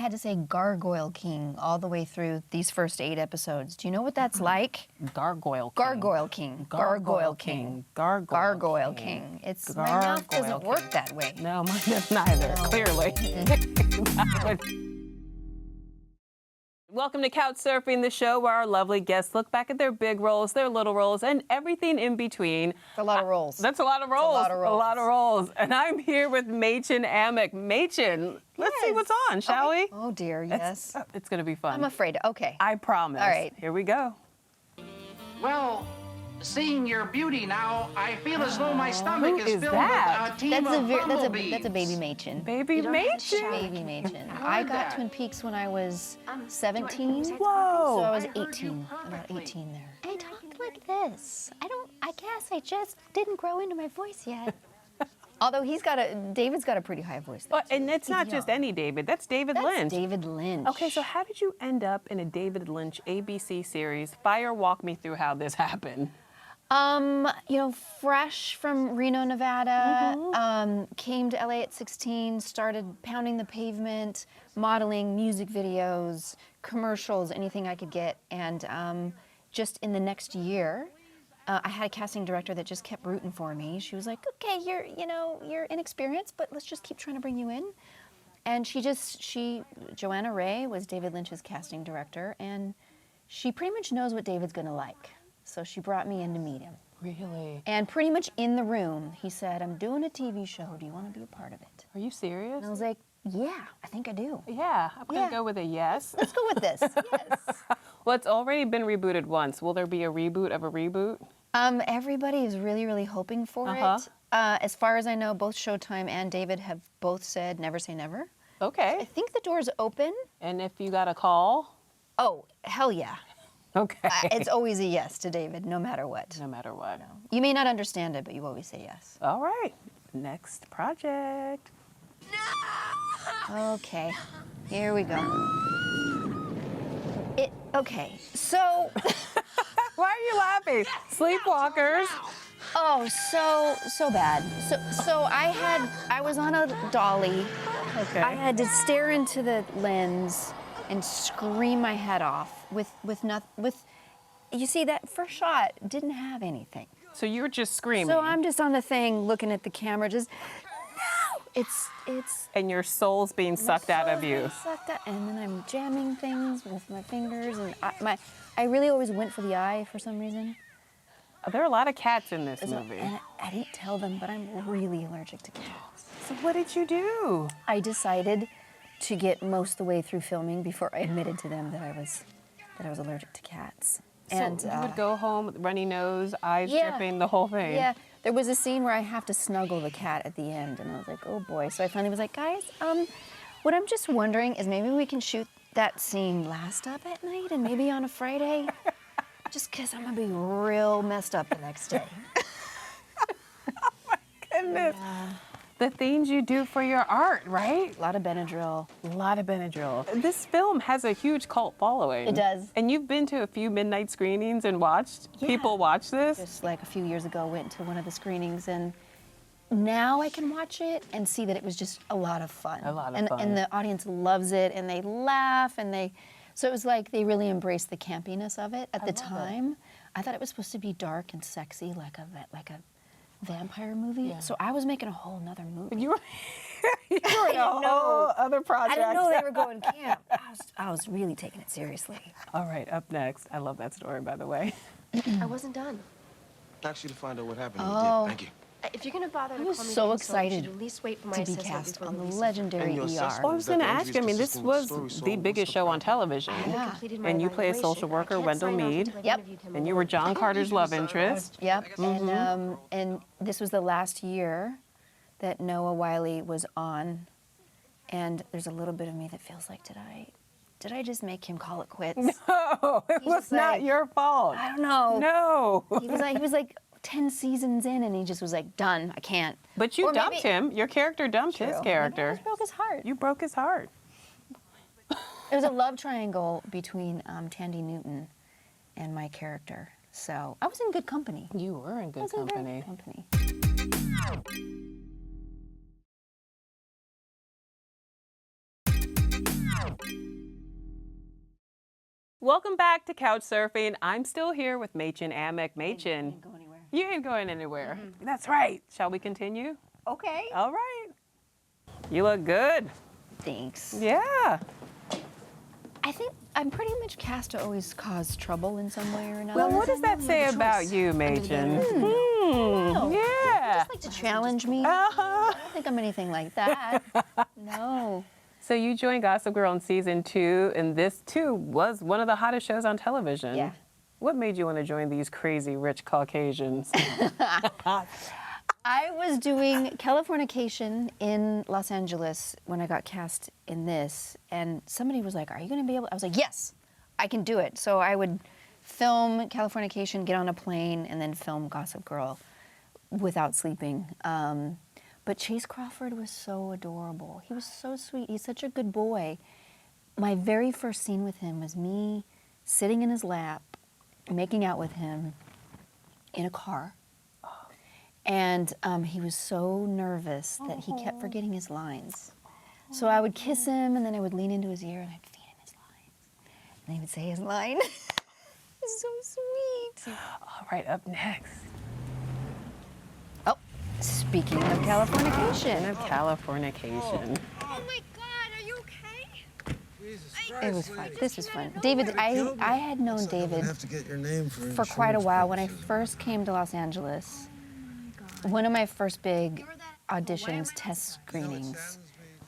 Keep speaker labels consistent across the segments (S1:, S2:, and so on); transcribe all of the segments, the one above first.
S1: had to say Gargoyle King all the way through these first 8 episodes. Do you know what that's like?
S2: Gargoyle King.
S1: Gargoyle King. Gargoyle King. Gargoyle King. It's my mouth doesn't work that way.
S2: No, mine does neither, clearly. Welcome to Couch Surfing, the show where our lovely guests look back at their big roles, their little roles, and everything in between.
S1: It's a lot of roles.
S2: That's a lot of roles. A lot of roles. And I'm here with Mädchen Amick. Mädchen, let's see what's on, shall we?
S1: Oh dear, yes.
S2: It's going to be fun.
S1: I'm afraid. Okay.
S2: I promise.
S1: All right.
S2: Here we go.
S3: Well, seeing your beauty now, I feel as though my stomach is filled with a team of bumblebees.
S1: That's a baby Mädchen.
S2: Baby Mädchen.
S1: Baby Mädchen. I got Twin Peaks when I was 17.
S2: Whoa.
S1: So I was 18, about 18 there.
S4: I talked like this. I guess I just didn't grow into my voice yet.
S1: Although David's got a pretty high voice.
S2: Well, and it's not just any David. That's David Lynch.
S1: David Lynch.
S2: Okay, so how did you end up in a David Lynch ABC series? Walk me through how this happened.
S1: Fresh from Reno, Nevada, came to LA at 16, started pounding the pavement, modeling music videos, commercials, anything I could get. And just in the next year, I had a casting director that just kept rooting for me. She was like, okay, you're inexperienced, but let's just keep trying to bring you in. And Joanna Ray was David Lynch's casting director, and she pretty much knows what David's gonna like. So she brought me in to meet him.
S2: Really?
S1: And pretty much in the room, he said, I'm doing a TV show. Do you want to be a part of it?
S2: Are you serious?
S1: And I was like, yeah, I think I do.
S2: Yeah, I'm going to go with a yes.
S1: Let's go with this, yes.
S2: Well, it's already been rebooted once. Will there be a reboot of a reboot?
S1: Everybody is really, really hoping for it. As far as I know, both Showtime and David have both said never say never.
S2: Okay.
S1: I think the door's open.
S2: And if you got a call?
S1: Oh, hell yeah.
S2: Okay.
S1: It's always a yes to David, no matter what.
S2: No matter what.
S1: You may not understand it, but you always say yes.
S2: All right. Next project.
S1: Okay, here we go. Okay, so...
S2: Why are you laughing? Sleepwalkers.
S1: Oh, so bad. So I was on a dolly.
S2: Okay.
S1: I had to stare into the lens and scream my head off you see, that first shot didn't have anything.
S2: So you were just screaming.
S1: So I'm just on the thing looking at the camera, just, no! It's...
S2: And your soul's being sucked out of you.
S1: Sucked out, and then I'm jamming things with my fingers, and I really always went for the eye for some reason.
S2: There are a lot of cats in this movie.
S1: And I didn't tell them, but I'm really allergic to cats.
S2: So what did you do?
S1: I decided to get most of the way through filming before I admitted to them that I was allergic to cats. And
S2: so you would go home with runny nose, eyes dripping, the whole thing.
S1: Yeah, there was a scene where I have to snuggle the cat at the end, and I was like, oh boy. So I finally was like, guys, what I'm just wondering is maybe we can shoot that scene last up at night and maybe on a Friday, just because I'm gonna be real messed up the next day.
S2: Oh my goodness. Yeah. The things you do for your art, right?
S1: A lot of Benadryl.
S2: A lot of Benadryl. This film has a huge cult following.
S1: It does.
S2: And you've been to a few midnight screenings and watched people watch this?
S1: Just like a few years ago, went to one of the screenings, and now I can watch it and see that it was just a lot of fun.
S2: A lot of fun.
S1: And the audience loves it, and they laugh, and so it was like they really embraced the campiness of it at the time. I thought it was supposed to be dark and sexy, like a vampire movie. Yeah. So I was making a whole nother movie.
S2: You were in a whole other project.
S1: I didn't know they were going camp. I was really taking it seriously.
S2: All right, up next. I love that story, by the way.
S4: I wasn't done.
S5: Actually, to find out what happened, you
S1: Oh.
S5: did. Thank you.
S4: If you're gonna bother to
S1: I
S4: call
S1: was
S4: me
S1: so
S4: the insult, you
S1: excited
S4: should at least wait for my
S1: to be
S4: assessment
S1: cast
S4: before
S1: on the
S4: releasing.
S1: legendary
S5: And your
S1: ER.
S5: assessment?
S2: Well, I was going to ask you, I mean, this was the biggest show on television.
S1: Yeah.
S2: And you play a social worker, Wendell Mead.
S1: Yep.
S2: And you were John Carter's love interest.
S1: Yep. And this was the last year that Noah Wiley was on, and there's a little bit of me that feels like, did I just make him call it quits?
S2: No, it was not your fault.
S1: I don't know.
S2: No.
S1: He was like 10 seasons in, and he just was like, done, I can't.
S2: But you dumped him. Your character dumped his character.
S1: Maybe I just broke his heart.
S2: You broke his heart.
S1: It was a love triangle between Tandy Newton and my character. So I was in good company.
S2: You were in good company. Welcome back to Couch Surfing. I'm still here with Mädchen Amick. Mädchen,
S1: Go anywhere.
S2: you ain't going anywhere. That's right. Shall we continue?
S1: Okay.
S2: All right. You look good.
S1: Thanks.
S2: Yeah.
S1: I think I'm pretty much cast to always cause trouble in some way or another.
S2: Well, what does that say about you, Mädchen? Yeah.
S1: Just like to challenge me.
S2: Uh-huh.
S1: I don't think I'm anything like that. No.
S2: So you joined Gossip Girl in season 2, and this too was one of the hottest shows on television.
S1: Yeah.
S2: What made you want to join these crazy rich Caucasians?
S1: I was doing Californication in Los Angeles when I got cast in this, and somebody was like, "Are you going to be able?" I was like, "Yes, I can do it." So I would film Californication, get on a plane, and then film Gossip Girl without sleeping. But Chase Crawford was so adorable. He was so sweet. He's such a good boy. My very first scene with him was me sitting in his lap, making out with him in a car. And he was so nervous that he kept forgetting his lines. So I would kiss him, and then I would lean into his ear, and I'd feed him his lines. And he would say his line. It's so sweet.
S2: All right, up next.
S1: Oh, speaking of Californication.
S2: Californication.
S4: Oh my God, are you okay?
S1: It was fun. This was fun. David, I had known David
S5: have to get your name
S1: for quite a while. When I first came to Los Angeles, one of my first big auditions, test screenings,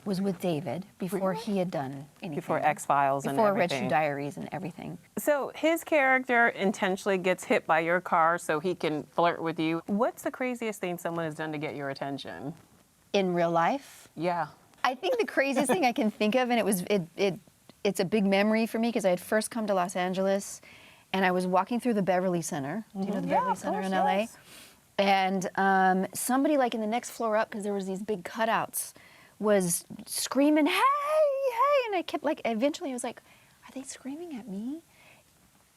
S1: was with David before he had done anything.
S2: Before X-Files and
S1: Before
S2: everything.
S1: Red Shoe Diaries and everything.
S2: So his character intentionally gets hit by your car so he can flirt with you. What's the craziest thing someone has done to get your attention?
S1: In real life,
S2: Yeah.
S1: I think the craziest thing I can think of, and it's a big memory for me because I had first come to Los Angeles, and I was walking through the Beverly Center. Do you know the Beverly Center in LA?
S2: Yes.
S1: And somebody like in the next floor up, because there was these big cutouts, was screaming, "Hey, hey!" And I kept like, eventually I was like, "Are they screaming at me?"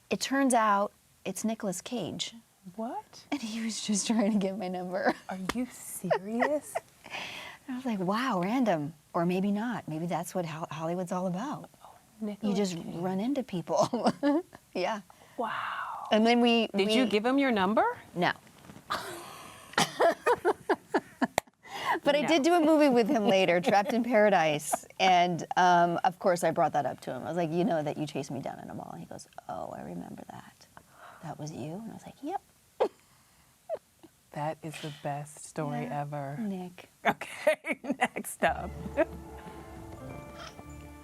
S1: It turns out it's Nicolas Cage,
S2: What?
S1: and he was just trying to get my number.
S2: Are you serious?
S1: I was like, "Wow, random, or maybe not. Maybe that's what Hollywood's all about. You
S2: Nicolas
S1: just
S2: Cage.
S1: run into people." Yeah.
S2: Wow.
S1: And then
S2: Did you give him your number?
S1: No. But I did do a movie with him later, Trapped in Paradise, and of course I brought that up to him. I was like, "You know that you chased me down in a mall." And he goes, "Oh, I remember that. That was you?" And I was like, "Yep."
S2: That is the best story
S1: Yeah.
S2: ever.
S1: Nick.
S2: Okay, next up.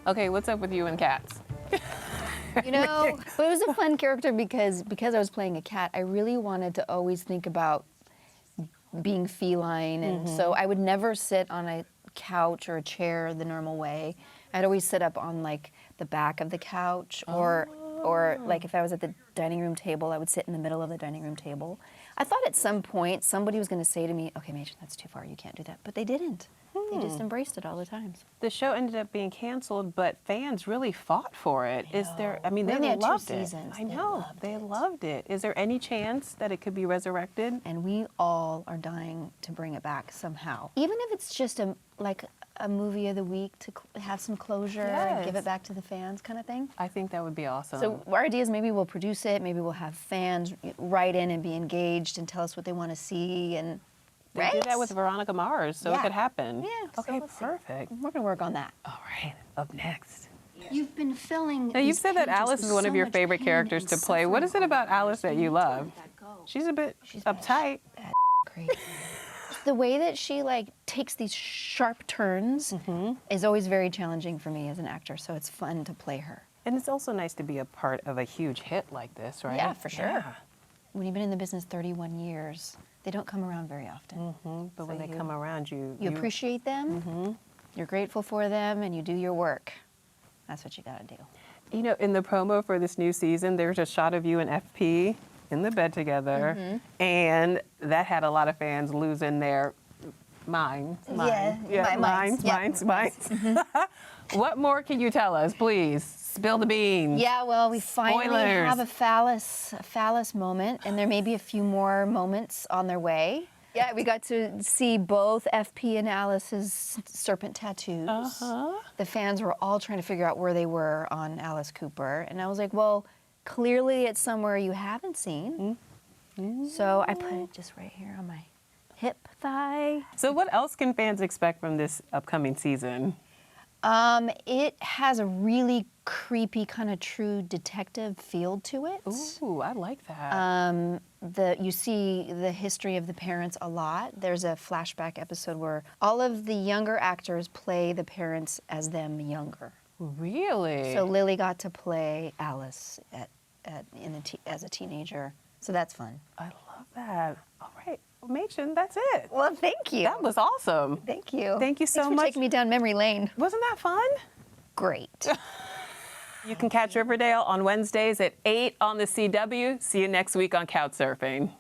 S2: Okay, what's up with you and cats?
S1: You know, but it was a fun character because I was playing a cat, I really wanted to always think about being feline, and so I would never sit on a couch or a chair the normal way. I'd always sit up on like the back of the couch, or like if I was at the dining room table, I would sit in the middle of the dining room table. I thought at some point somebody was going to say to me, "Okay, Mädchen, that's too far. You can't do that." But they didn't. They just embraced it all the time.
S2: The show ended up being canceled, but fans really fought for it. Is there? I mean,
S1: We
S2: they
S1: only had 2
S2: loved it.
S1: seasons.
S2: I
S1: They
S2: know
S1: loved
S2: they
S1: it.
S2: loved it. Is there any chance that it could be resurrected?
S1: And we all are dying to bring it back somehow. Even if it's just like a movie of the week to have some closure and give
S2: Yes.
S1: it back to the fans kind of thing.
S2: I think that would be awesome.
S1: So our idea is maybe we'll produce it, maybe we'll have fans write in and be engaged and tell us what they want to see, and
S2: they did that with Veronica Mars, so it
S1: Yeah.
S2: could happen.
S1: Yeah, so
S2: Okay,
S1: let's see.
S2: perfect.
S1: We're gonna work on that.
S2: All right, up next.
S4: You've been filling.
S2: Now, you've said that Alice is one of your favorite characters to play. What is it about Alice that you love? She's a bit uptight.
S1: Great. The way that she like takes these sharp turns is always very challenging for me as an actor, so it's fun to play her.
S2: And it's also nice to be a part of a huge hit like this, right?
S1: Yeah, for sure.
S2: Yeah.
S1: When you've been in the business 31 years, they don't come around very often.
S2: But when
S1: So
S2: they come around, you
S1: appreciate them, you're grateful for them, and you do your work. That's what you gotta do.
S2: You know, in the promo for this new season, there's a shot of you and FP in the bed together, and that had a lot of fans losing their minds. Minds. What more can you tell us, please? Spill the beans.
S1: Yeah, well, we finally
S2: Spoilers.
S1: have a phallus moment, and there may be a few more moments on their way. Yeah, we got to see both FP and Alice's serpent tattoos. The fans were all trying to figure out where they were on Alice Cooper. And I was like, well, clearly it's somewhere you haven't seen. So I put it just right here on my hip thigh.
S2: So what else can fans expect from this upcoming season?
S1: It has a really creepy kind of true detective feel to it.
S2: Ooh, I like that.
S1: You see the history of the parents a lot. There's a flashback episode where all of the younger actors play the parents as them younger.
S2: Really?
S1: So Lily got to play Alice as a teenager. So that's fun.
S2: I love that. All right, well, Mädchen, that's it.
S1: Well, thank you.
S2: That was awesome.
S1: Thank you.
S2: Thank you so
S1: Thanks for
S2: much.
S1: taking me down memory lane.
S2: Wasn't that fun?
S1: Great.
S2: You can catch Riverdale on Wednesdays at 8 on the CW. See you next week on Couchsurfing.